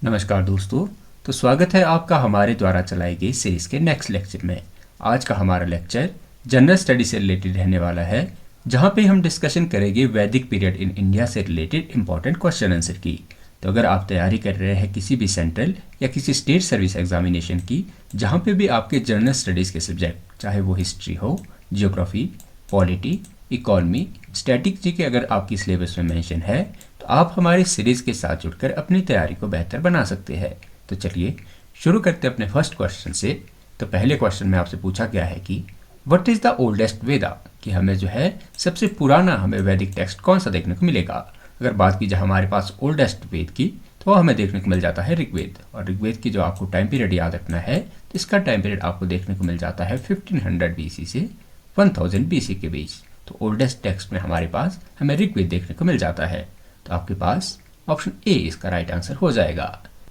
नमस्कार दोस्तों। तो स्वागत है आपका हमारे द्वारा चलाई गई सीरीज के नेक्स्ट लेक्चर में। आज का हमारा लेक्चर जनरल स्टडी से रिलेटेड रहने वाला है, जहां पे हम डिस्कशन करेंगे वैदिक पीरियड इन इंडिया से रिलेटेड इंपॉर्टेंट क्वेश्चन आंसर की। तो अगर आप तैयारी कर रहे हैं किसी भी सेंट्रल या किसी स्टेट सर्विस एग्जामिनेशन की, जहाँ पे भी आपके जनरल स्टडीज़ के सब्जेक्ट, चाहे वो हिस्ट्री हो, जियोग्राफी, पॉलिटी, इकोनॉमी, स्टैटिक के अगर आपकी सिलेबस में मेंशन है, तो आप हमारी सीरीज़ के साथ जुड़कर अपनी तैयारी को बेहतर बना सकते हैं। तो चलिए शुरू करते हैं अपने फर्स्ट क्वेश्चन से। तो पहले क्वेश्चन में आपसे पूछा गया है कि व्हाट इज़ द ओल्डेस्ट वेदा, कि हमें जो है सबसे पुराना हमें वैदिक टेक्स्ट कौन सा देखने को मिलेगा। अगर बात की जाए हमारे पास ओल्डेस्ट वेद की, तो हमें देखने को मिल जाता है ऋग्वेद। और ऋग्वेद की जो आपको टाइम पीरियड याद रखना है, तो इसका टाइम पीरियड आपको देखने को मिल जाता है 1500 BC से 1000 BC के बीच। तो ओल्डेस्ट टेक्स्ट में हमारे पास हमें ऋग्वेद देखने को मिल जाता है। तो आपके पास ऑप्शन ए इसका राइट आंसर हो जाएगा।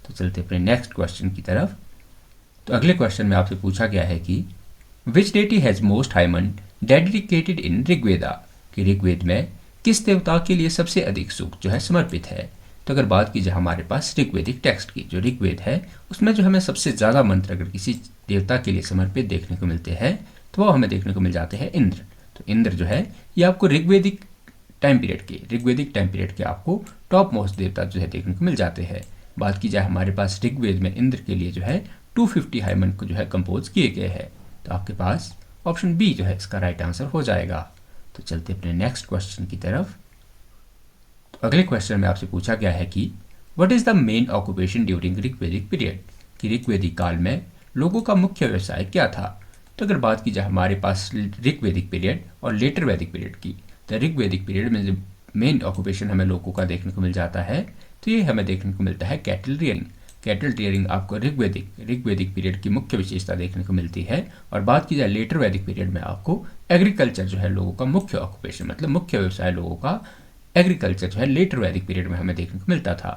तो चलते अपने नेक्स्ट क्वेश्चन की तरफ। तो अगले क्वेश्चन में आपसे पूछा गया है कि which deity has most hymn dedicated in Rigveda, कि ऋग्वेद में किस देवता के लिए सबसे अधिक सूक्त जो है समर्पित है। तो अगर बात की जाए हमारे पास ऋग्वेदिक टेक्स्ट की, जो ऋग्वेद है उसमें जो हमें सबसे ज़्यादा मंत्र अगर किसी देवता के लिए समर्पित देखने को मिलते हैं, तो वो हमें देखने को मिल जाते हैं इंद्र। तो इंद्र जो है ये आपको ऋग्वेदिक टाइम पीरियड के आपको टॉप मोस्ट देवता जो है देखने को मिल जाते हैं। बात की जाए हमारे पास ऋग्वेद में इंद्र के लिए जो है 250 हाइमन को जो है कंपोज किए गए हैं। तो आपके पास ऑप्शन बी जो है इसका राइट आंसर हो जाएगा। तो चलते अपने नेक्स्ट क्वेश्चन की तरफ। तो अगले क्वेश्चन में आपसे पूछा गया है कि what is the main occupation during Rigvedic period, कि ऋग्वेदिक काल में लोगों का मुख्य व्यवसाय क्या था। तो अगर बात की जाए हमारे पास ऋग्वेदिक पीरियड और लेटर वैदिक पीरियड की, तो ऋग्वेदिक पीरियड में जो मेन ऑक्यूपेशन हमें लोगों का देखने को मिल जाता है, तो ये हमें देखने को मिलता है कैटल रियरिंग। कैटल रियरिंग आपको ऋग्वेदिक पीरियड की मुख्य विशेषता देखने को मिलती है। और बात की जाए लेटर वैदिक पीरियड में आपको एग्रीकल्चर जो है लोगों का मुख्य ऑक्यूपेशन, मतलब मुख्य व्यवसाय लोगों का एग्रीकल्चर जो है लेटर वैदिक पीरियड में हमें देखने को मिलता था।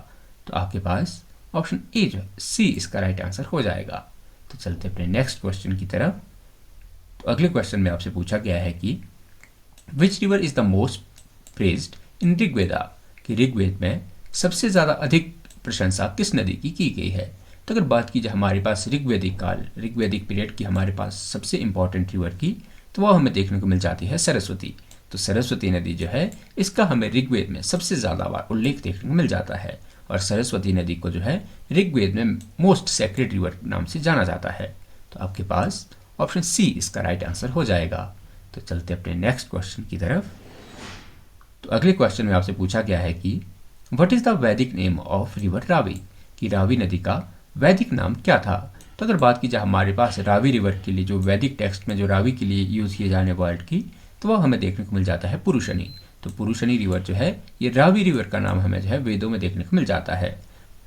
तो आपके पास ऑप्शन ए जो है सी इसका राइट आंसर हो जाएगा। तो चलते अपने नेक्स्ट क्वेश्चन की तरफ। तो अगले क्वेश्चन में आपसे पूछा गया है कि which river is the most praised in Rigveda, कि ऋग्वेद में सबसे ज़्यादा अधिक प्रशंसा किस नदी की गई है। तो अगर बात की जाए हमारे पास ऋग्वेदिक पीरियड की हमारे पास सबसे इंपॉर्टेंट रिवर की, तो वह हमें देखने को मिल जाती है सरस्वती। तो सरस्वती नदी जो है इसका हमें ऋग्वेद में सबसे ज़्यादा बार उल्लेख देखने को मिल जाता है। और सरस्वती नदी को जो है ऋग्वेद में मोस्ट सेक्रेड रिवर नाम से जाना जाता है। तो आपके पास ऑप्शन सी इसका राइट आंसर हो जाएगा। तो चलते अपने नेक्स्ट क्वेश्चन की तरफ। तो अगले क्वेश्चन में आपसे पूछा गया है कि व्हाट इज द वैदिक नेम ऑफ रिवर रावी, कि रावी नदी का वैदिक नाम क्या था। तो अगर बात की जाए हमारे पास रावी रिवर के लिए जो वैदिक टेक्स्ट में जो रावी के लिए यूज़ किए जाने वर्ड की, तो वह हमें देखने को मिल जाता है पुरुषनी। तो पुरुषनी रिवर जो है ये रावी रिवर का नाम हमें जो है वेदों में देखने को मिल जाता है।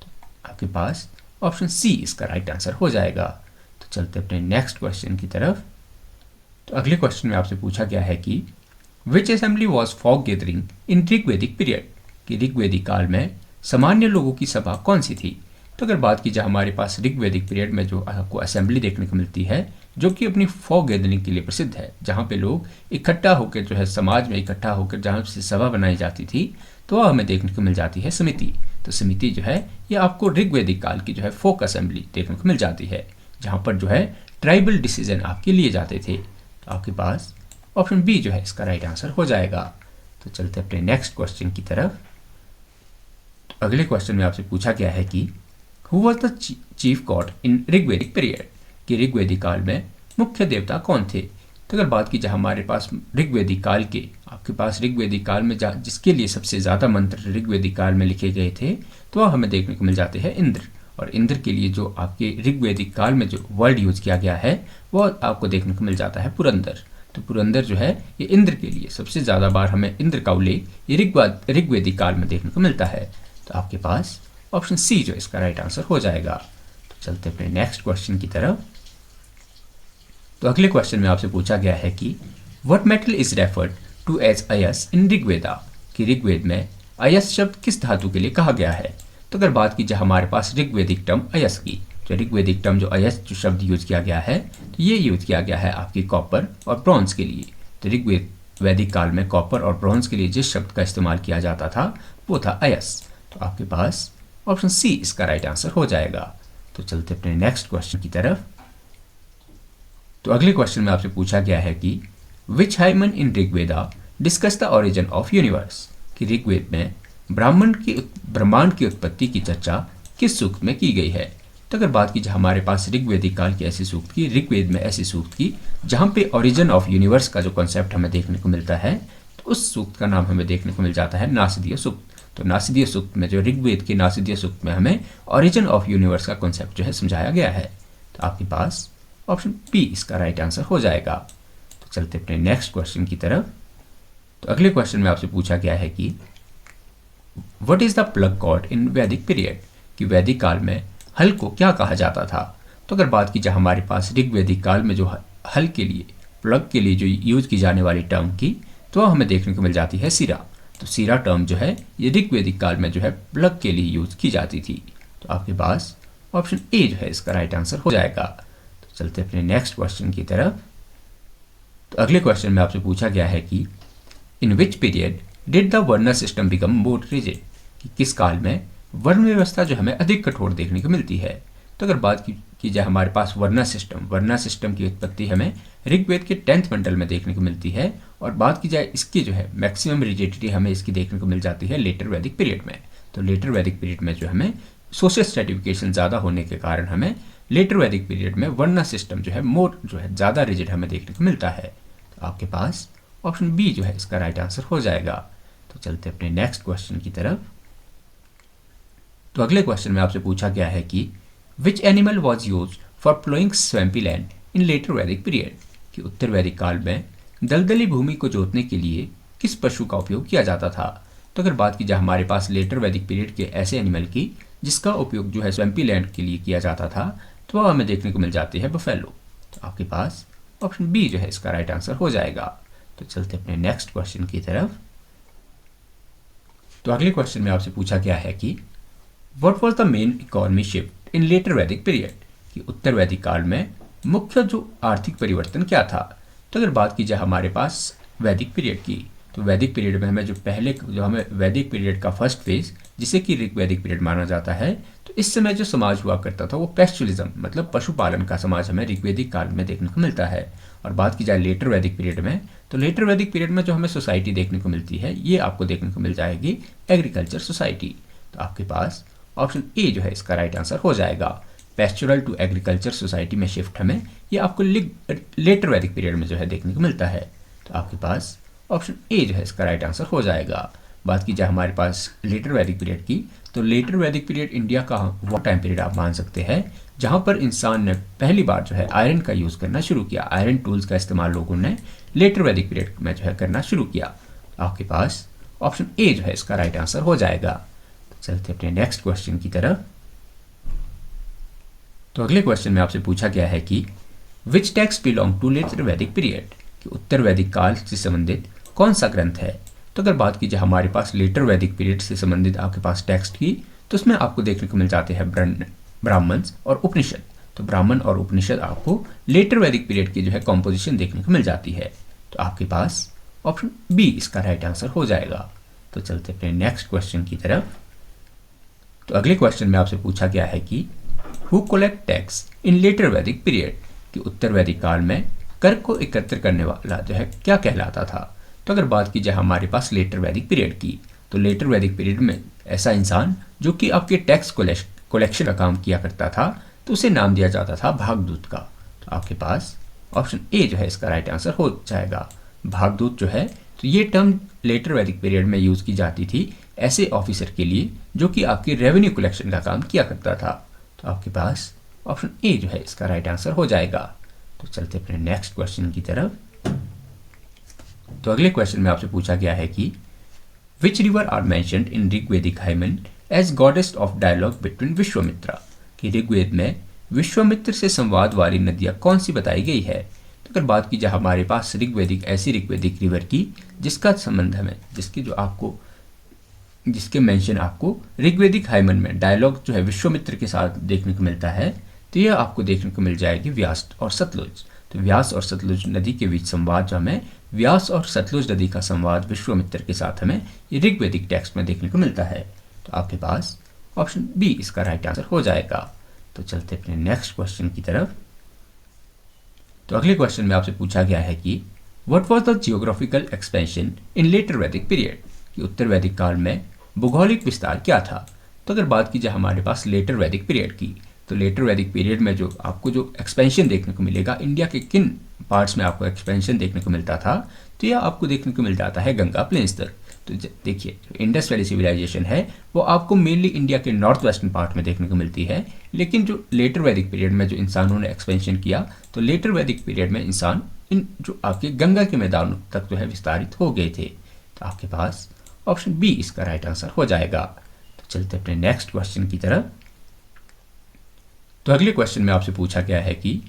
तो आपके पास ऑप्शन सी इसका राइट आंसर हो जाएगा। तो चलते अपने नेक्स्ट क्वेश्चन की तरफ। तो अगले क्वेश्चन में आपसे पूछा गया है कि which assembly was folk gathering in Rigvedic period, कि ऋग्वेदिक काल में सामान्य लोगों की सभा कौन सी थी। तो अगर बात की जाए हमारे पास ऋग्वेदिक पीरियड में जो आपको असेंबली देखने को मिलती है, जो कि अपनी फॉग गैदरिंग के लिए प्रसिद्ध है, जहाँ पे लोग इकट्ठा होकर जो है समाज में इकट्ठा होकर जहाँ से सभा बनाई जाती थी, तो वह हमें देखने को मिल जाती है समिति। तो समिति जो है ये आपको ऋग्वेदिक काल की जो है फोक असेंबली देखने को मिल जाती है, जहाँ पर जो है ट्राइबल डिसीजन आपके लिए जाते थे। तो आपके पास ऑप्शन बी जो है इसका राइट आंसर हो जाएगा। तो चलते अपने नेक्स्ट क्वेश्चन की तरफ। तो अगले क्वेश्चन में आपसे पूछा गया है कि who was the chief God in Rigvedic period, कि ऋग्वेदिक काल में मुख्य देवता कौन थे। तो अगर बात की जाए हमारे पास ऋग्वेदिक काल के, आपके पास ऋग्वेदिक काल में जिसके लिए सबसे ज़्यादा मंत्र ऋग्वेदिक काल में लिखे गए थे, तो वह हमें देखने को मिल जाते हैं इंद्र। और इंद्र के लिए जो आपके ऋग्वेदिक काल में जो वर्ड यूज किया गया है, वह आपको देखने को मिल जाता है पुरंदर। तो पुरंदर जो है ये इंद्र के लिए सबसे ज़्यादा बार हमें इंद्र का उल्लेख ये ऋग्वेदिक काल में देखने को मिलता है। तो आपके पास ऑप्शन सी जो इसका राइट आंसर हो जाएगा। तो चलते अपने नेक्स्ट क्वेश्चन की तरफ। तो अगले क्वेश्चन में आपसे पूछा गया है कि what metal is referred to as ayas in Rigveda, कि ऋग्वेद में अयस शब्द किस धातु के लिए कहा गया है। तो अगर बात की जाए हमारे पास ऋग्वेदिक टर्म अयस की, जो ऋग्वेदिक टर्म जो अयस जो शब्द यूज किया गया है, तो ये यूज किया गया है आपकी कॉपर और ब्रॉन्ज के लिए। तो ऋग्वेद वैदिक काल में कॉपर और ब्रॉन्ज के लिए जिस शब्द का इस्तेमाल किया जाता था वो था अयस। तो आपके पास ऑप्शन सी इसका राइट आंसर हो जाएगा। तो चलते अपने नेक्स्ट क्वेश्चन की तरफ। तो अगले क्वेश्चन में आपसे पूछा गया है कि which hymn in Rigveda discuss the origin of universe, कि ऋग्वेद में ब्रह्मांड की उत्पत्ति की चर्चा किस सूक्त में की गई है। तो अगर बात की जाए हमारे पास ऋग्वेदिक काल की ऐसी सूक्त की, ऋग्वेद में ऐसी सूक्त की जहाँ पे ओरिजिन ऑफ यूनिवर्स का जो कॉन्सेप्ट हमें देखने को मिलता है, तो उस सूक्त का नाम हमें देखने को मिल जाता है नासदीय सूक्त। तो नासदीय सूक्त में, जो ऋग्वेद के नासदीय सूक्त में हमें ओरिजिन ऑफ यूनिवर्स का कॉन्सेप्ट जो है समझाया गया है। तो आपके पास ऑप्शन बी इसका राइट आंसर हो जाएगा। तो चलते अपने नेक्स्ट क्वेश्चन की तरफ। तो अगले क्वेश्चन में आपसे पूछा गया है कि what is the plough god in Vedic period, कि वैदिक काल में हल को क्या कहा जाता था। तो अगर बात की जाए हमारे पास ऋग्वेदिक काल में जो हल के लिए, प्लग के लिए जो यूज की जाने वाली टर्म की, तो हमें देखने को मिल जाती है सिरा। तो सिरा टर्म जो है ये ऋग्वेदिक काल में जो है प्लग के लिए यूज की जाती थी। तो आपके पास ऑप्शन ए जो है इसका राइट आंसर हो जाएगा। तो चलते अपने नेक्स्ट क्वेश्चन की तरफ। तो अगले क्वेश्चन में आपसे पूछा गया है कि in which period did the वर्ण सिस्टम बिकम मोर रिजिड, कि किस काल में वर्ण व्यवस्था जो हमें अधिक कठोर देखने को मिलती है। तो अगर बात की जाए हमारे पास वर्ण सिस्टम की उत्पत्ति हमें ऋग्वेद के 10th मंडल में देखने को मिलती है, और बात की जाए इसकी जो है मैक्सिमम रिजिडिटी हमें इसकी देखने को मिल जाती है लेटर वैदिक पीरियड में। तो लेटर वैदिक पीरियड में जो हमें सोशल स्ट्रेटिफिकेशन ज़्यादा होने के कारण हमें लेटर वैदिक पीरियड में वर्ण सिस्टम जो है मोर जो है ज़्यादा रिजिड हमें देखने को मिलता है। तो आपके पास ऑप्शन बी जो है इसका राइट आंसर हो जाएगा। तो चलते अपने नेक्स्ट क्वेश्चन की तरफ। तो अगले क्वेश्चन में आपसे पूछा गया है कि which animal was used for ploughing swampy land in later Vedic period, कि उत्तर वैदिक काल में दलदली भूमि को जोतने के लिए किस पशु का उपयोग किया जाता था। तो अगर बात की जाए हमारे पास लेटर वैदिक पीरियड के ऐसे एनिमल की जिसका उपयोग जो है स्वैम्पी लैंड के लिए किया जाता था, तो वह हमें देखने को मिल जाती है बफेलो। तो आपके पास ऑप्शन बी जो है इसका राइट आंसर हो जाएगा। तो चलते अपने नेक्स्ट क्वेश्चन की तरफ। तो अगले क्वेश्चन में आपसे पूछा गया है कि what was the main economy shift in later Vedic period, कि उत्तर वैदिक काल में मुख्य जो आर्थिक परिवर्तन क्या था। तो अगर बात की जाए हमारे पास वैदिक पीरियड की, तो वैदिक पीरियड में हमें जो हमें वैदिक पीरियड का फर्स्ट फेज जिसे कि ऋग वैदिक पीरियड माना जाता है, तो इस समय जो समाज हुआ करता था वो पेस्चुलिज्म मतलब पशुपालन का समाज हमें ऋग्वेदिक काल में देखने को मिलता है। और बात की जाए लेटर वैदिक पीरियड में, तो लेटर वैदिक पीरियड में जो हमें सोसाइटी देखने को मिलती है ये आपको देखने को मिल जाएगी एग्रीकल्चर सोसाइटी। तो आपके पास ऑप्शन ए जो है इसका राइट आंसर हो जाएगा। पेस्चुरल टू एग्रीकल्चर सोसाइटी में शिफ्ट हमें ये आपको लेटर वैदिक पीरियड में जो है देखने को मिलता है। तो आपके पास ऑप्शन ए जो है इसका राइट आंसर हो जाएगा। बात की जाए हमारे पास लेटर वैदिक पीरियड की, तो लेटर वैदिक पीरियड इंडिया का वो टाइम पीरियड आप मान सकते हैं जहाँ पर इंसान ने पहली बार जो है आयरन का यूज़ करना शुरू किया। आयरन टूल्स का इस्तेमाल लोगों ने लेटर वैदिक पीरियड में जो है करना शुरू किया। आपके पास ऑप्शन ए जो है इसका राइट आंसर हो जाएगा। तो चलते अपने नेक्स्ट क्वेश्चन की तरफ। तो अगले क्वेश्चन में आपसे पूछा गया है कि which text belong to letter Vedic period, कि उत्तर वैदिक काल से संबंधित कौन सा ग्रंथ है। तो अगर बात की जाए हमारे पास लेटर वैदिक पीरियड से संबंधित आपके पास टेक्स्ट की, तो उसमें आपको देखने को मिल जाते हैं ब्राह्मण और उपनिषद। तो ब्राह्मण और उपनिषद आपको लेटर वैदिक पीरियड की जो है कॉम्पोजिशन देखने को मिल जाती है। तो आपके पास ऑप्शन बी इसका राइट आंसर हो जाएगा। तो चलते अपने नेक्स्ट क्वेश्चन की तरफ। तो अगले क्वेश्चन में आपसे पूछा गया है कि who collect tax in later Vedic period, कि उत्तर वैदिक काल में कर को एकत्र करने वाला जो है क्या कहलाता था। तो अगर बात की जाए हमारे पास लेटर वैदिक पीरियड की, तो लेटर वैदिक पीरियड में ऐसा इंसान जो कि आपके टैक्स कलेक्शन का काम किया करता था, तो उसे नाम दिया जाता था भागदूत का। तो आपके पास ऑप्शन ए जो है इसका राइट आंसर हो जाएगा। भागदूत जो है, तो ये टर्म लेटर वैदिक पीरियड में यूज़ की जाती थी ऐसे ऑफिसर के लिए जो कि आपकी रेवेन्यू कलेक्शन का काम किया करता था। तो आपके पास ऑप्शन ए जो है इसका राइट आंसर हो जाएगा। तो चलते अपने नेक्स्ट क्वेश्चन की तरफ। तो अगले क्वेश्चन में आपसे पूछा गया है कि which river are mentioned in Rigvedic hymn as goddess of dialogue between Vishwamitra, कि ऋग्वेद में विश्वामित्र से संवाद वाली नदियाँ कौन सी बताई गई है। तो अगर बात की जाए हमारे पास ऐसी ऋग्वेदिक रिवर की जिसका संबंध हमें जिसके मेंशन आपको ऋग्वेदिक हाइमन में डायलॉग जो है विश्वामित्र के साथ देखने को मिलता है, तो यह आपको देखने को मिल जाएगी व्यास और सतलुज। तो व्यास और सतलुज नदी के बीच संवाद जो हमें व्यास और सतलुज नदी का संवाद विश्वामित्र के साथ हमें ऋग्वेदिक टेक्स्ट में देखने को मिलता है। तो आपके पास ऑप्शन बी इसका राइट आंसर हो जाएगा। तो चलते अपने नेक्स्ट क्वेश्चन की तरफ। तो अगले क्वेश्चन में आपसे पूछा गया है कि what was the geographical expansion in later Vedic period, कि उत्तर वैदिक काल में भूगोलिक विस्तार क्या था। तो अगर बात की जाए हमारे पास लेटर वैदिक पीरियड की, तो लेटर वैदिक पीरियड में जो आपको जो एक्सपेंशन देखने को मिलेगा, इंडिया के किन पार्ट्स में आपको एक्सपेंशन देखने को मिलता था, तो यह आपको देखने को मिल जाता है गंगा प्लेन्स तक। तो देखिए जो इंडस वैली सिविलाइजेशन है वो आपको मेनली इंडिया के नॉर्थ वेस्टर्न पार्ट में देखने को मिलती है, लेकिन जो लेटर वैदिक पीरियड में जो इंसानों ने एक्सपेंशन किया, तो लेटर वैदिक पीरियड में इंसान इन जो आपके गंगा के मैदानों तक जो है विस्तारित हो गए थे। तो आपके पास ऑप्शन बी इसका राइट आंसर हो जाएगा। तो चलते अपने नेक्स्ट क्वेश्चन की तरफ। तो अगले क्वेश्चन में आपसे पूछा गया है कि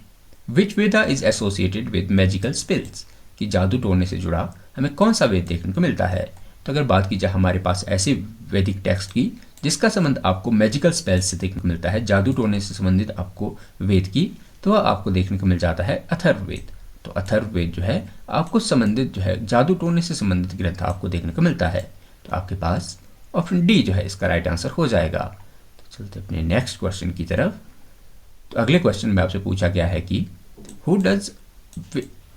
which Veda is associated with magical spells, कि जादू टोने से जुड़ा हमें कौन सा वेद देखने को मिलता है। तो अगर बात की जाए हमारे पास ऐसे वैदिक टेक्स्ट की जिसका संबंध आपको मैजिकल स्पेल्स से देखने को मिलता है, जादू टोने से संबंधित आपको वेद की, तो वह आपको देखने को मिल जाता है अथर्ववेद। तो अथर्ववेद जो है आपको संबंधित जो है जादू टोने से संबंधित ग्रंथ आपको देखने को मिलता है। तो आपके पास ऑप्शन डी जो है इसका राइट आंसर हो जाएगा। तो चलते अपने नेक्स्ट क्वेश्चन की तरफ। तो अगले क्वेश्चन में आपसे पूछा गया है कि हु डज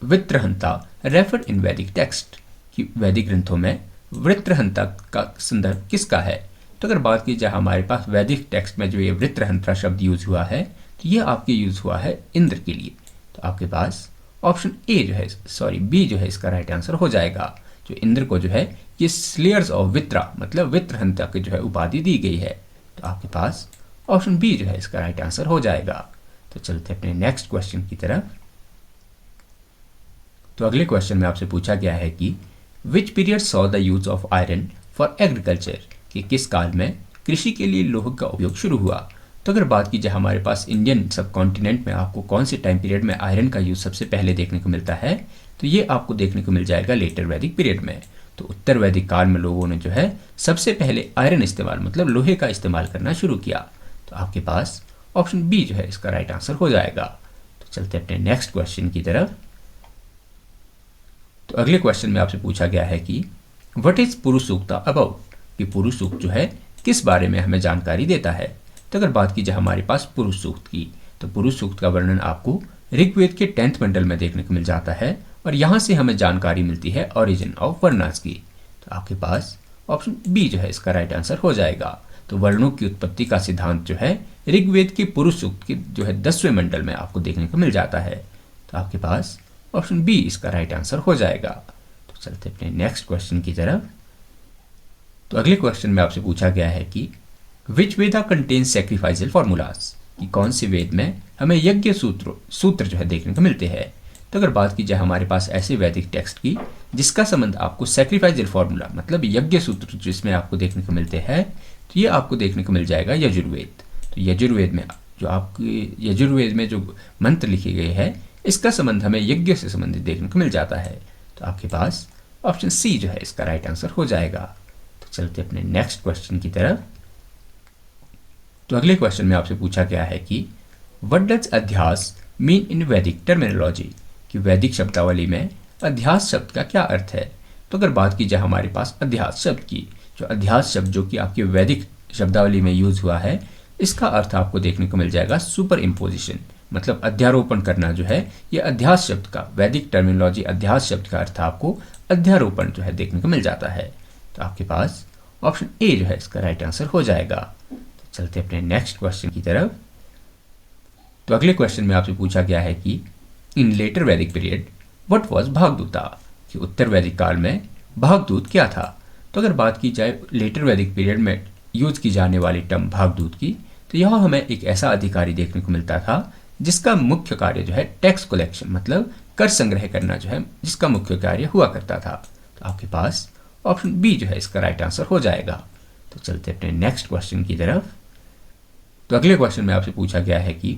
वृत्रहंता रेफर इन वैदिक टेक्स्ट, कि वैदिक ग्रंथों में वृत्रहंता का संदर्भ किसका है। तो अगर बात की जाए हमारे पास वैदिक टेक्स्ट में जो ये वृत्रहंता शब्द यूज हुआ है, तो ये आपके यूज हुआ है इंद्र के लिए। तो आपके पास ऑप्शन ए जो है बी जो है इसका राइट आंसर हो जाएगा। जो इंद्र को जो है ये स्लेयर्स ऑफ वित्रा मतलब वृत्रहंता की जो है उपाधि दी गई है। तो आपके पास ऑप्शन बी जो है इसका राइट आंसर हो जाएगा। तो चलते अपने नेक्स्ट क्वेश्चन की तरफ। तो अगले क्वेश्चन में आपसे पूछा गया है कि which period saw the use of iron for agriculture, कि किस काल में कृषि के लिए लोह का उपयोग शुरू हुआ। तो अगर बात की जाए हमारे पास इंडियन सब कॉन्टिनेंट में आपको कौन से टाइम पीरियड में आयरन का यूज सबसे पहले देखने को मिलता है, तो ये आपको देखने को मिल जाएगा लेटर वैदिक पीरियड में। तो उत्तर वैदिक काल में लोगों ने जो है सबसे पहले आयरन इस्तेमाल मतलब लोहे का इस्तेमाल करना शुरू किया। तो आपके पास ऑप्शन बी जो है इसका राइट आंसर हो जाएगा। तो चलते अपने नेक्स्ट क्वेश्चन की तरफ। तो अगले क्वेश्चन में आपसे पूछा गया है कि व्हाट इज पुरुष सूक्ता अबाउट, कि पुरुष सूक्त जो है किस बारे में हमें जानकारी देता है। तो अगर बात की जाए हमारे पास पुरुष सूक्त की, तो पुरुष सूक्त का वर्णन आपको ऋग्वेद के 10th मंडल में देखने को मिल जाता है, और यहाँ से हमें जानकारी मिलती है ओरिजिन ऑफ वर्णास की। तो आपके पास ऑप्शन बी जो है इसका राइट आंसर हो जाएगा। तो वर्णों की उत्पत्ति का सिद्धांत जो है ऋग्वेद के पुरुष सूक्त के जो है 10वें मंडल में आपको देखने को मिल जाता है। तो आपके पास ऑप्शन बी इसका राइट आंसर हो जाएगा। तो चलते अपने नेक्स्ट क्वेश्चन की तरफ। तो अगले क्वेश्चन में आपसे पूछा गया है कि विच वेदा कंटेन्स सैक्रिफाइसल फॉर्मूलाज, कि कौन से वेद में हमें यज्ञ सूत्र जो है देखने को मिलते हैं। तो अगर बात की जाए हमारे पास ऐसे वैदिक टेक्स्ट की जिसका संबंध आपको सैक्रिफाइसल फॉर्मूला मतलब यज्ञ सूत्र जिसमें आपको देखने को मिलते हैं, तो ये आपको देखने को मिल जाएगा यजुर्वेद। तो यजुर्वेद में जो आपके यजुर्वेद में जो मंत्र लिखे गए हैं इसका संबंध हमें यज्ञ से संबंधित देखने को मिल जाता है। तो आपके पास ऑप्शन सी जो है इसका राइट आंसर हो जाएगा। तो चलते अपने नेक्स्ट क्वेश्चन की तरफ। तो अगले क्वेश्चन में आपसे पूछा गया है कि व्हाट डज अध्यास मीन इन वैदिक टर्मिनोलॉजी, कि वैदिक शब्दावली में अध्यास शब्द का क्या अर्थ है। तो अगर बात की जाए हमारे पास अध्यास शब्द की, जो अध्यास शब्द जो कि आपकी वैदिक शब्दावली में यूज हुआ है, इसका अर्थ आपको देखने को मिल जाएगा सुपर इम्पोजिशन मतलब अध्यारोपण करना जो है, ये अध्यास शब्द का वैदिक टर्मिनोलॉजी अध्यास शब्द का अर्थ आपको अध्यारोपण जो है देखने को मिल जाता है। तो आपके पास ऑप्शन ए जो है इसका राइट आंसर हो जाएगा। तो चलते अपने नेक्स्ट क्वेश्चन की तरफ। तो अगले क्वेश्चन में आपसे पूछा गया है कि इन later Vedic period what was भागदूता, कि उत्तर वैदिक काल में भागदूत क्या था। तो अगर बात की जाए लेटर वैदिक पीरियड में यूज की जाने वाली टर्म भागदूत की, तो यहाँ हमें एक ऐसा अधिकारी देखने को मिलता था जिसका मुख्य कार्य जो है टैक्स कलेक्शन मतलब कर संग्रह करना जो है जिसका मुख्य कार्य हुआ करता था। तो आपके पास ऑप्शन बी जो है इसका राइट आंसर हो जाएगा। तो चलते अपने नेक्स्ट क्वेश्चन की तरफ। तो अगले क्वेश्चन में आपसे पूछा गया है कि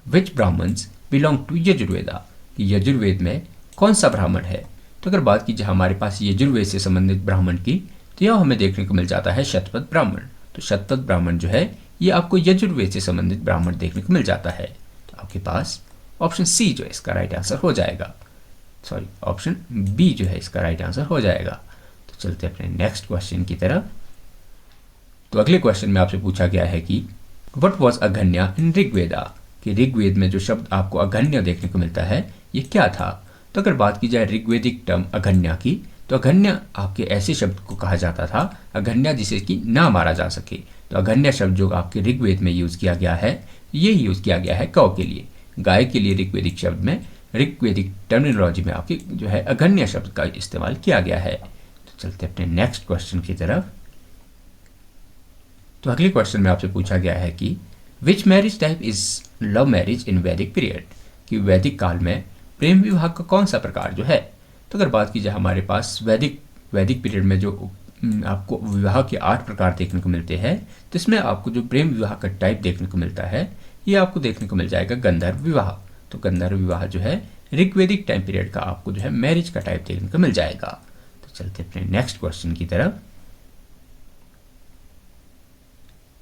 विच ब्राह्मण्स बिलोंग टू यजुर्वेदा, कि यजुर्वेद में कौन सा ब्राह्मण है। तो अगर बात की जाए हमारे पास यजुर्वेद से संबंधित ब्राह्मण की, तो यह हमें देखने को मिल जाता है शतपथ ब्राह्मण। तो शतपथ ब्राह्मण जो है ये आपको यजुर्वेद से संबंधित ब्राह्मण देखने को मिल जाता है। तो आपके पास ऑप्शन सी जो है इसका राइट आंसर हो जाएगा, ऑप्शन बी जो है इसका राइट आंसर हो जाएगा। तो चलते अपने नेक्स्ट क्वेश्चन की तरफ। तो अगले क्वेश्चन में आपसे पूछा गया है कि व्हाट वाज अगन्या इन ऋग्वेदा, कि ऋग्वेद में जो शब्द आपको अगन्य देखने को मिलता है ये क्या था। तो अगर बात की जाए ऋग्वेदिक टर्म अगन्या की, तो अगन्य आपके ऐसे शब्द को कहा जाता था, अगन्या जिसे कि ना मारा जा सके। तो अगन्य शब्द जो आपके ऋग्वेद में यूज़ किया गया है, ये यूज़ किया गया है कौ के लिए, गाय के लिए ऋग्वेदिक शब्द में, ऋग्वेदिक टर्मिनोलॉजी में आपके जो है अगन्य शब्द का इस्तेमाल किया गया है। तो चलते अपने नेक्स्ट क्वेश्चन की तरफ। तो अगले क्वेश्चन में आपसे पूछा गया है कि which marriage type is love marriage in Vedic period, कि वैदिक काल में प्रेम विवाह का कौन सा प्रकार जो है। तो अगर बात की जाए हमारे पास वैदिक पीरियड में जो आपको विवाह के 8 प्रकार देखने को मिलते हैं, तो इसमें आपको जो प्रेम विवाह का टाइप देखने को मिलता है ये आपको देखने को मिल जाएगा गंधर्व विवाह। तो गंधर्व विवाह जो है ऋग्वेदिक टाइम पीरियड का आपको जो है मैरिज का टाइप देखने को मिल जाएगा। तो चलते अपने नेक्स्ट क्वेश्चन की तरफ।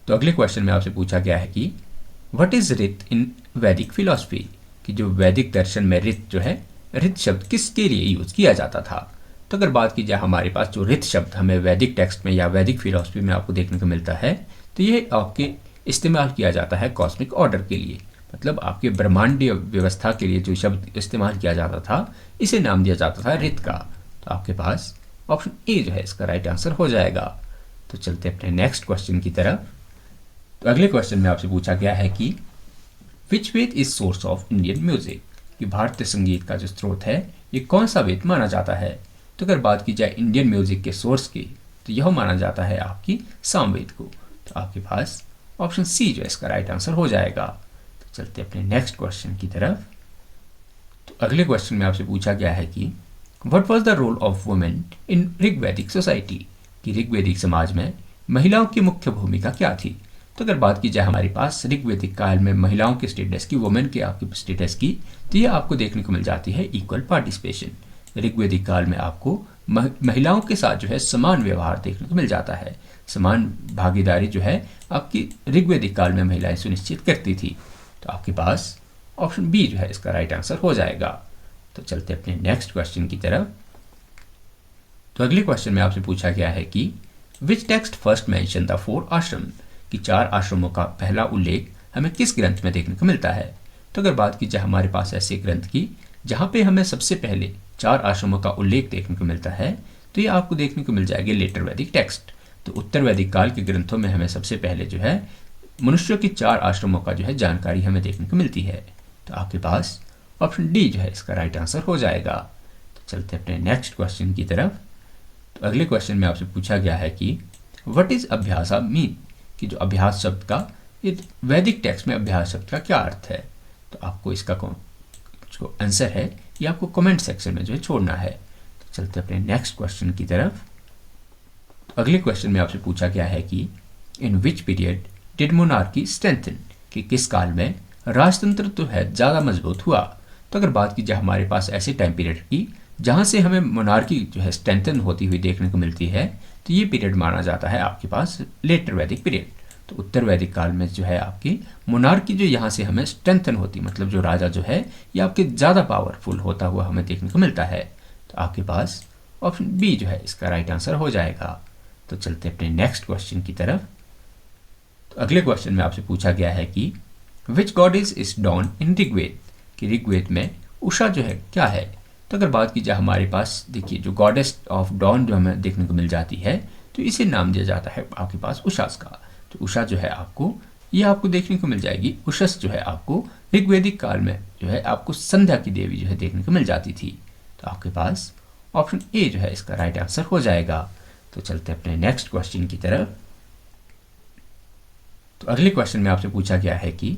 तो अगले क्वेश्चन में आपसे पूछा गया है कि व्हाट इज रित इन वैदिक फिलॉसफी, कि जो वैदिक दर्शन में रित जो है, रित शब्द किसके लिए यूज किया जाता था। तो अगर बात की जाए हमारे पास जो रित शब्द हमें वैदिक टेक्स्ट में या वैदिक फिलॉसफी में आपको देखने को मिलता है, तो ये आपके इस्तेमाल किया जाता है कॉस्मिक ऑर्डर के लिए, मतलब आपके ब्रह्मांडीय व्यवस्था के लिए जो शब्द इस्तेमाल किया जाता था इसे नाम दिया जाता था रित का। तो आपके पास ऑप्शन ए जो है इसका राइट आंसर हो जाएगा। तो चलते अपने नेक्स्ट क्वेश्चन की तरफ। तो अगले क्वेश्चन में आपसे पूछा गया है कि which Veda is source of Indian music, कि भारतीय संगीत का जो स्रोत है ये कौन सा वेद माना जाता है। तो अगर बात की जाए इंडियन म्यूजिक के सोर्स की, तो यह माना जाता है आपकी सामवेद को। तो आपके पास ऑप्शन सी जो है इसका राइट आंसर हो जाएगा। तो चलते अपने नेक्स्ट क्वेश्चन की तरफ। तो अगले क्वेश्चन में आपसे पूछा गया है कि what was the role of women in Rigvedic society, कि ऋग्वैदिक समाज में महिलाओं की मुख्य भूमिका क्या थी। तो अगर बात की जाए हमारे पास ऋग्वैदिक काल में महिलाओं के स्टेटस की, वुमेन के आपके स्टेटस की, तो ये आपको देखने को मिल जाती है इक्वल पार्टिसिपेशन। ऋग्वैदिक काल में आपको महिलाओं के साथ जो है समान व्यवहार देखने को मिल जाता है, समान भागीदारी जो है आपकी ऋग्वैदिक काल में महिलाएं सुनिश्चित करती थी। तो आपके पास ऑप्शन बी जो है इसका राइट आंसर हो जाएगा। तो चलते अपने नेक्स्ट क्वेश्चन की तरफ। तो अगले क्वेश्चन में आपसे पूछा गया है कि which text first mention the 4 आश्रम, कि 4 आश्रमों का पहला उल्लेख हमें किस ग्रंथ में देखने को मिलता है। तो अगर बात की जाए हमारे पास ऐसे ग्रंथ की जहाँ पे हमें सबसे पहले 4 आश्रमों का उल्लेख देखने को मिलता है, तो ये आपको देखने को मिल जाएगी लेटर वैदिक टेक्स्ट। तो उत्तर वैदिक काल के ग्रंथों में हमें सबसे पहले जो है मनुष्यों की 4 आश्रमों का जो है जानकारी हमें देखने को मिलती है। तो आपके पास ऑप्शन डी जो है इसका राइट आंसर हो जाएगा। तो चलते अपने नेक्स्ट क्वेश्चन की तरफ। तो अगले क्वेश्चन में आपसे पूछा गया है कि व्हाट इज अभ्यासा मीन, कि जो अभ्यास शब्द का, ये वैदिक टेक्स्ट में अभ्यास शब्द का क्या अर्थ है। तो आपको इसका जो आंसर है ये आपको कमेंट सेक्शन में जो है छोड़ना है। तो चलते अपने नेक्स्ट क्वेश्चन की तरफ। तो अगले क्वेश्चन में आपसे पूछा गया है कि in which period did monarchy strengthen, कि किस काल में राजतंत्र तो है ज़्यादा मजबूत हुआ। तो अगर बात की जाए हमारे पास ऐसे टाइम पीरियड की जहाँ से हमें मोनार्की जो है स्ट्रेंथन होती हुई देखने को मिलती है, तो ये पीरियड माना जाता है आपके पास लेटर वैदिक पीरियड। तो उत्तर वैदिक काल में जो है आपकी मोनार्की जो यहाँ से हमें स्ट्रेंथन होती, मतलब जो राजा जो है ये आपके ज़्यादा पावरफुल होता हुआ हमें देखने को मिलता है। तो आपके पास ऑप्शन बी जो है इसका राइट आंसर हो जाएगा। तो चलते अपने नेक्स्ट क्वेश्चन की तरफ। तो अगले क्वेश्चन में आपसे पूछा गया है कि विच गॉडेस इज डॉन इन ऋग्वेद, कि ऋग्वेद में उषा जो है क्या है। तो अगर बात की जाए हमारे पास देखिए जो गॉडेस ऑफ डॉन जो हमें देखने को मिल जाती है, तो इसे नाम दिया जाता है आपके पास उषास का। तो उषा जो है आपको ये आपको देखने को मिल जाएगी, उषस जो है आपको ऋग्वेदिक काल में जो है आपको संध्या की देवी जो है देखने को मिल जाती थी। तो आपके पास ऑप्शन ए जो है इसका राइट आंसर हो जाएगा। तो चलते अपने नेक्स्ट क्वेश्चन की तरफ। तो अगले क्वेश्चन में आपसे पूछा गया है कि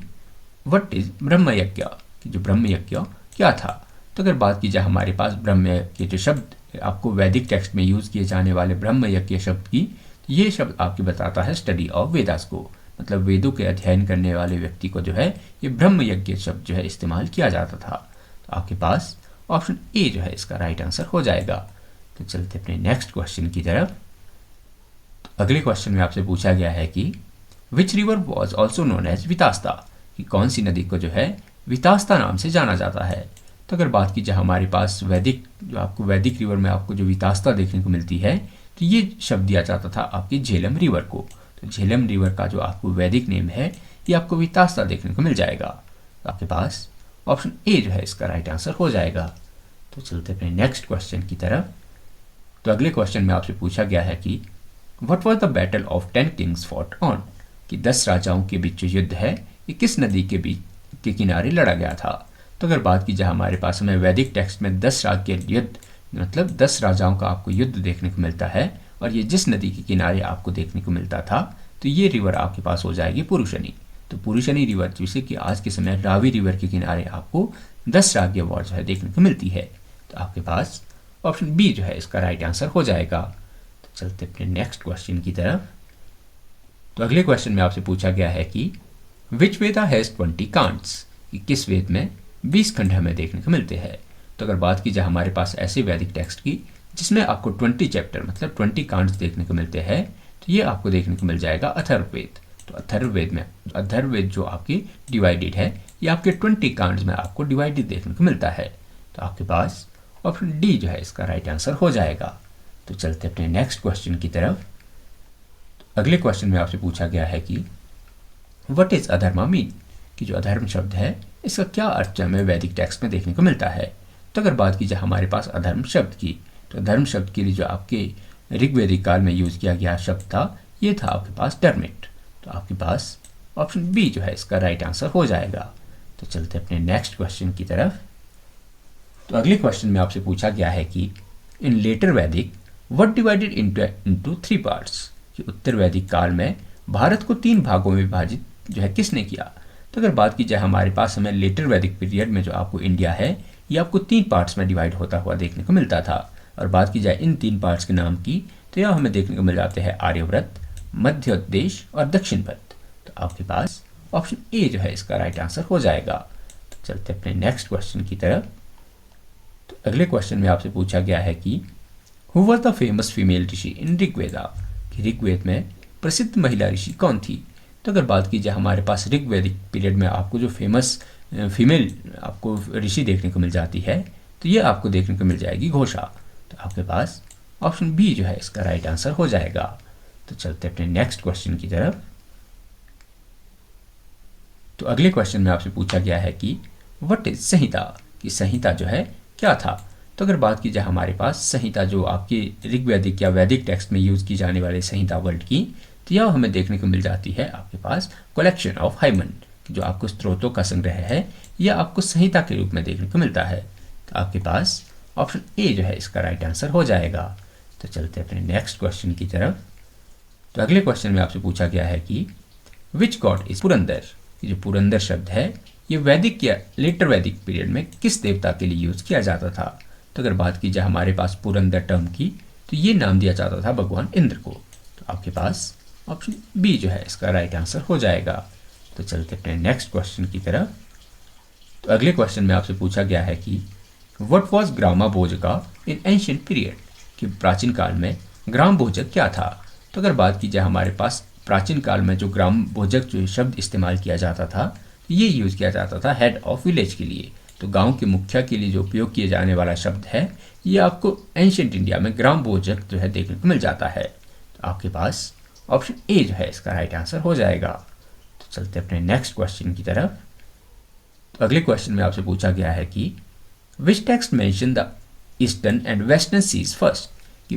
व्हाट इज ब्रह्म यज्ञ, कि जो ब्रह्म यज्ञ क्या था। तो अगर बात की जाए हमारे पास ब्रह्म के जो शब्द आपको वैदिक टेक्स्ट में यूज़ किए जाने वाले ब्रह्म यज्ञ शब्द की, ये शब्द आपकी बताता है स्टडी ऑफ वेदास को, मतलब वेदों के अध्ययन करने वाले व्यक्ति को जो है ये ब्रह्म यज्ञ शब्द जो है इस्तेमाल किया जाता था। तो आपके पास ऑप्शन ए जो है इसका राइट आंसर हो जाएगा। तो चलते अपने नेक्स्ट क्वेश्चन की तरफ। तो अगले क्वेश्चन में आपसे पूछा गया है कि which river was also known as Vitasta, कि कौन सी नदी को जो है वितास्ता नाम से जाना जाता है। तो अगर बात की जाए हमारे पास वैदिक जो आपको वैदिक रिवर में आपको जो वितास्ता देखने को मिलती है, तो ये शब्द दिया जाता था आपकी झेलम रिवर को। तो झेलम रिवर का जो आपको वैदिक नेम है ये आपको वितास्ता देखने को मिल जाएगा। तो आपके पास ऑप्शन ए जो है इसका राइट आंसर हो जाएगा। तो चलते अपने नेक्स्ट क्वेश्चन की तरफ। तो अगले क्वेश्चन में आपसे पूछा गया है कि what was the battle of 10 Kings fought on, कि 10 राजाओं के बीच जो युद्ध है ये किस नदी के बीच के किनारे लड़ा गया था। तो अगर बात की जाए हमारे पास हमें वैदिक टेक्स्ट में 10 राज के युद्ध मतलब 10 राजाओं का आपको युद्ध देखने को मिलता है और ये जिस नदी के किनारे आपको देखने को मिलता था तो ये रिवर आपके पास हो जाएगी पुरुषनी। तो पुरुषनी रिवर जिसे कि आज के समय रावी रिवर के किनारे आपको 10 राज्य वॉर जो है देखने को मिलती है। तो आपके पास ऑप्शन बी जो है इसका राइट आंसर हो जाएगा। तो चलते अपने नेक्स्ट क्वेश्चन की तरफ। तो अगले क्वेश्चन में आपसे पूछा गया है कि विच वेदा हैज 20 कांड्स, कि किस वेद में 20 खंड हमें देखने को मिलते हैं। तो अगर बात की जाए हमारे पास ऐसे वैदिक टेक्स्ट की जिसमें आपको 20 चैप्टर मतलब 20 कांड्स देखने को मिलते हैं तो ये आपको देखने को मिल जाएगा अथर्ववेद। तो अथर्ववेद में अथर्ववेद जो आपकी डिवाइडेड है ये आपके 20 कांड्स में आपको डिवाइडेड देखने को मिलता है। तो आपके पास ऑप्शन डी जो है इसका राइट आंसर हो जाएगा। तो चलते अपने नेक्स्ट क्वेश्चन की तरफ। अगले क्वेश्चन में आपसे पूछा गया है कि व्हाट इज अधर्मा मीन, कि जो अधर्म शब्द है इसका क्या अर्थ हमें वैदिक टेक्स्ट में देखने को मिलता है। तो अगर बात की जाए हमारे पास अधर्म शब्द की तो अधर्म शब्द के लिए जो आपके ऋग्वैदिक काल में यूज किया गया शब्द था ये था आपके पास टर्मिट। तो आपके पास ऑप्शन बी जो है इसका राइट आंसर हो जाएगा। तो चलते अपने नेक्स्ट क्वेश्चन की तरफ। तो अगले क्वेश्चन में आपसे पूछा गया है कि इन लेटर वैदिक व्हाट डिवाइडेड इनटू 3 पार्ट्स, कि उत्तर वैदिक काल में भारत को 3 भागों में विभाजित जो है किसने किया। तो अगर बात की जाए हमारे पास हमें लेटर वैदिक पीरियड में जो आपको इंडिया है ये आपको 3 पार्ट्स में डिवाइड होता हुआ देखने को मिलता था। और बात की जाए इन 3 पार्ट्स के नाम की तो यह हमें देखने को मिल जाते हैं आर्यव्रत, मध्य देश और दक्षिण भारत। तो आपके पास ऑप्शन ए जो है इसका राइट आंसर हो जाएगा। तो चलते अपने नेक्स्ट क्वेश्चन की तरफ। तो अगले क्वेश्चन में आपसे पूछा गया है कि who was the famous female rishi in Rigveda, कि ऋग्वेद में प्रसिद्ध महिला ऋषि कौन थी। तो अगर बात की जाए हमारे पास ऋग्वैदिक पीरियड में आपको जो फेमस फीमेल आपको ऋषि देखने को मिल जाती है तो ये आपको देखने को मिल जाएगी घोषा। तो आपके पास ऑप्शन बी जो है इसका राइट आंसर हो जाएगा। तो चलते अपने नेक्स्ट क्वेश्चन की तरफ। तो अगले क्वेश्चन में आपसे पूछा गया है कि व्हाट इज संहिता, कि संहिता जो है क्या था। तो अगर बात की जाए हमारे पास संहिता जो आपकी ऋग्वैदिक या वैदिक टेक्स्ट में यूज की जाने वाली संहिता वर्ड की तो यह हमें देखने को मिल जाती है आपके पास कलेक्शन ऑफ हाइमन, जो आपको स्रोतों का संग्रह है यह आपको संहिता के रूप में देखने को मिलता है। तो आपके पास ऑप्शन ए जो है इसका राइट आंसर हो जाएगा। तो चलते अपने नेक्स्ट क्वेश्चन की तरफ। तो अगले क्वेश्चन में आपसे पूछा गया है कि विच गॉड इज पुरंदर, जो पुरंदर शब्द है ये वैदिक या लेटर वैदिक पीरियड में किस देवता के लिए यूज किया जाता था। तो अगर बात की जाए हमारे पास पुरंदर टर्म की तो ये नाम दिया जाता था भगवान इंद्र को। तो आपके पास ऑप्शन बी जो है इसका राइट आंसर हो जाएगा। तो चलते अपने नेक्स्ट क्वेश्चन की तरफ। तो अगले क्वेश्चन में आपसे पूछा गया है कि what was grama bhojaka in ancient period, कि प्राचीन काल में ग्राम भोजक क्या था। तो अगर बात की जाए हमारे पास प्राचीन काल में जो ग्राम भोजक जो शब्द इस्तेमाल किया जाता था ये यूज किया जाता था हेड ऑफ विलेज के लिए। तो गांव के मुखिया के लिए जो उपयोग किए जाने वाला शब्द है ये आपको एंशिएंट इंडिया में ग्राम भोजक जो है देखने को मिल जाता है। तो आपके पास ऑप्शन ए जो है इसका राइट आंसर हो जाएगा। तो चलते अपने नेक्स्ट क्वेश्चन की तरफ। तो अगले क्वेश्चन में आपसे पूछा गया है कि which text mention the eastern and western seas first, कि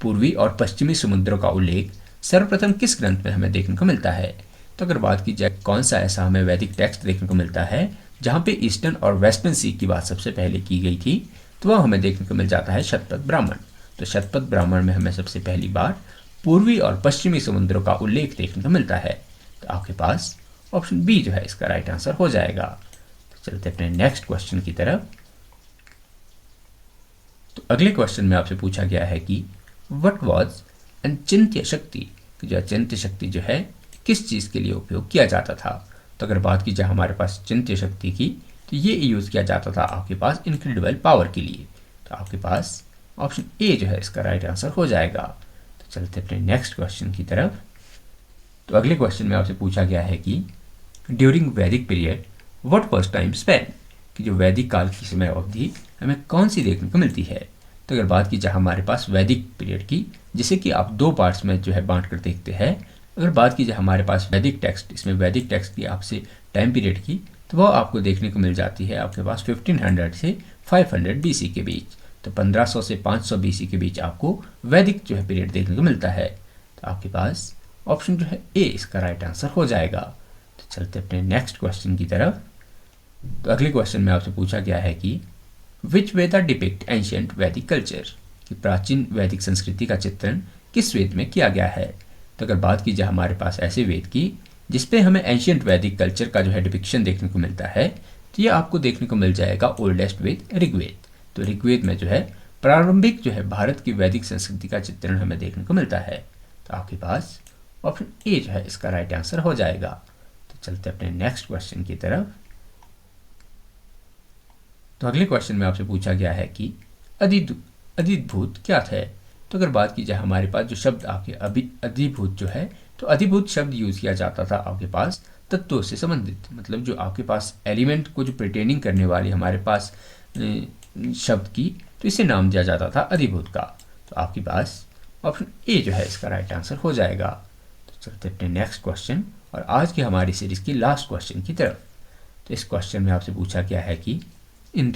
पूर्वी और पश्चिमी समुद्रों का उल्लेख सर्वप्रथम किस ग्रंथ में हमें देखने को मिलता है। तो अगर बात की जाए कौन सा ऐसा हमें वैदिक टेक्स्ट देखने को मिलता है जहाँ पे ईस्टर्न और वेस्टर्न सी की बात सबसे पहले की गई थी तो वह हमें देखने को मिल जाता है शतपथ ब्राह्मण। तो शतपथ ब्राह्मण में हमें सबसे पहली बार पूर्वी और पश्चिमी समुद्रों का उल्लेख देखने को मिलता है। तो आपके पास ऑप्शन बी जो है इसका राइट आंसर हो जाएगा। तो चलते अपने नेक्स्ट क्वेश्चन की तरफ। तो अगले क्वेश्चन में आपसे पूछा गया है कि व्हाट वाज अचिंत्य शक्ति, कि जो अचिंत्य शक्ति जो है किस चीज़ के लिए उपयोग किया जाता था। तो अगर बात की जाए हमारे पास अचिंत्य शक्ति की तो ये यूज़ किया जाता था आपके पास इनक्रेडिबल पावर के लिए। तो आपके पास ऑप्शन ए जो है इसका राइट आंसर हो जाएगा। तो चलते अपने नेक्स्ट क्वेश्चन की तरफ। तो अगले क्वेश्चन में आपसे पूछा गया है कि ड्यूरिंग वैदिक period what was time span, कि जो वैदिक काल की समय अवधि हमें कौन सी देखने को मिलती है। तो अगर बात की जाए हमारे पास वैदिक पीरियड की जिसे कि आप 2 पार्ट्स में जो है बांट कर देखते हैं अगर बात की जाए हमारे पास वैदिक टेक्स्ट, इसमें वैदिक टेक्स्ट की आपसे टाइम पीरियड की, तो वो आपको देखने को मिल जाती है आपके पास 1500 से 500 BC के बीच। तो 1500 से 500 BC के बीच आपको वैदिक जो है पीरियड देखने को मिलता है। तो आपके पास ऑप्शन जो है ए इसका राइट आंसर हो जाएगा। तो चलते अपने नेक्स्ट क्वेश्चन की तरफ। तो अगले क्वेश्चन में आपसे पूछा गया है कि विच वेदा डिपिक्ट एंशियंट वैदिक कल्चर, कि प्राचीन वैदिक संस्कृति का चित्रण किस वेद में किया गया है। तो अगर बात की जाए हमारे पास ऐसे वेद की जिसपे हमें एंशियंट वैदिक कल्चर का जो है डिपिक्शन देखने को मिलता है, तो ये आपको देखने को मिल जाएगा ओल्डेस्ट वेद ऋग्वेद। तो ऋग्वेद में जो है प्रारंभिक जो है भारत की वैदिक संस्कृति का चित्रण हमें देखने को मिलता है। तो आपके पास ऑप्शन ए जो है इसका राइट आंसर हो जाएगा। तो चलते अपने नेक्स्ट क्वेश्चन की तरफ। तो अगले क्वेश्चन में आपसे पूछा गया है कि अधिभूत क्या है। तो अगर बात की जाए हमारे पास जो शब्द आपके अधिभूत जो है, तो अधिभूत शब्द यूज किया जाता था आपके पास तत्वों से संबंधित, मतलब जो आपके पास एलिमेंट को जो प्रिटेनिंग करने वाली हमारे पास शब्द की, तो इसे नाम दिया जाता था अधिभूत का। तो आपके पास ऑप्शन ए जो है इसका राइट आंसर हो जाएगा। तो चलते अपने नेक्स्ट क्वेश्चन और आज की हमारी सीरीज की लास्ट क्वेश्चन की तरफ। तो इस क्वेश्चन में आपसे पूछा गया है कि in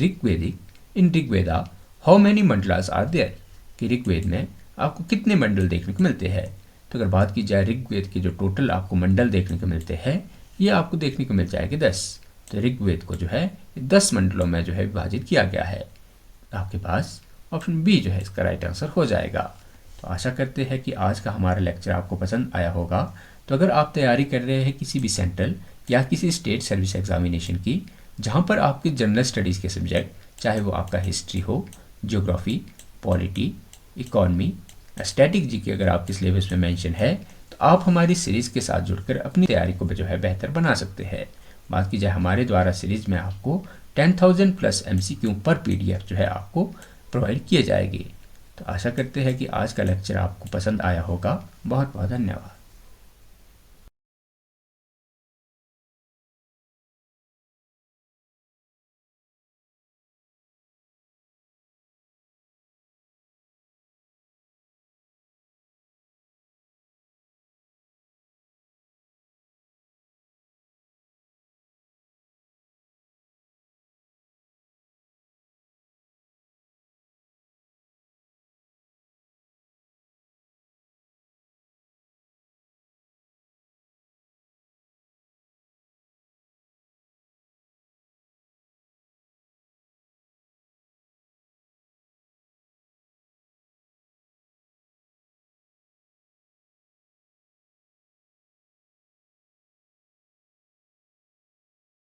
Rigveda how many mandalas are there, कि ऋग्वेद में आपको कितने मंडल देखने को मिलते हैं। तो अगर बात की जाए ऋग्वेद के जो टोटल आपको मंडल देखने को मिलते हैं, ये आपको देखने को मिल जाएंगे 10। तो ऋग्वेद को जो है 10 मंडलों में जो है विभाजित किया गया है। आपके पास ऑप्शन बी जो है इसका राइट आंसर हो जाएगा। तो आशा करते हैं कि आज का हमारा लेक्चर आपको पसंद आया होगा। तो अगर आप तैयारी कर रहे हैं किसी भी सेंट्रल या किसी स्टेट सर्विस एग्जामिनेशन की, जहाँ पर आपके जनरल स्टडीज़ के सब्जेक्ट, चाहे वो आपका हिस्ट्री हो, geography, polity, economy, static G के अगर आपके सिलेबस में मेंशन है, तो आप हमारी सीरीज़ के साथ जुड़कर अपनी तैयारी को जो है बेहतर बना सकते हैं। बात की जाए हमारे द्वारा सीरीज़ में आपको 10,000 प्लस MCQ पर PDF जो है आपको प्रोवाइड किए जाएंगे। तो आशा करते हैं कि आज का लेक्चर आपको पसंद आया होगा। बहुत बहुत धन्यवाद।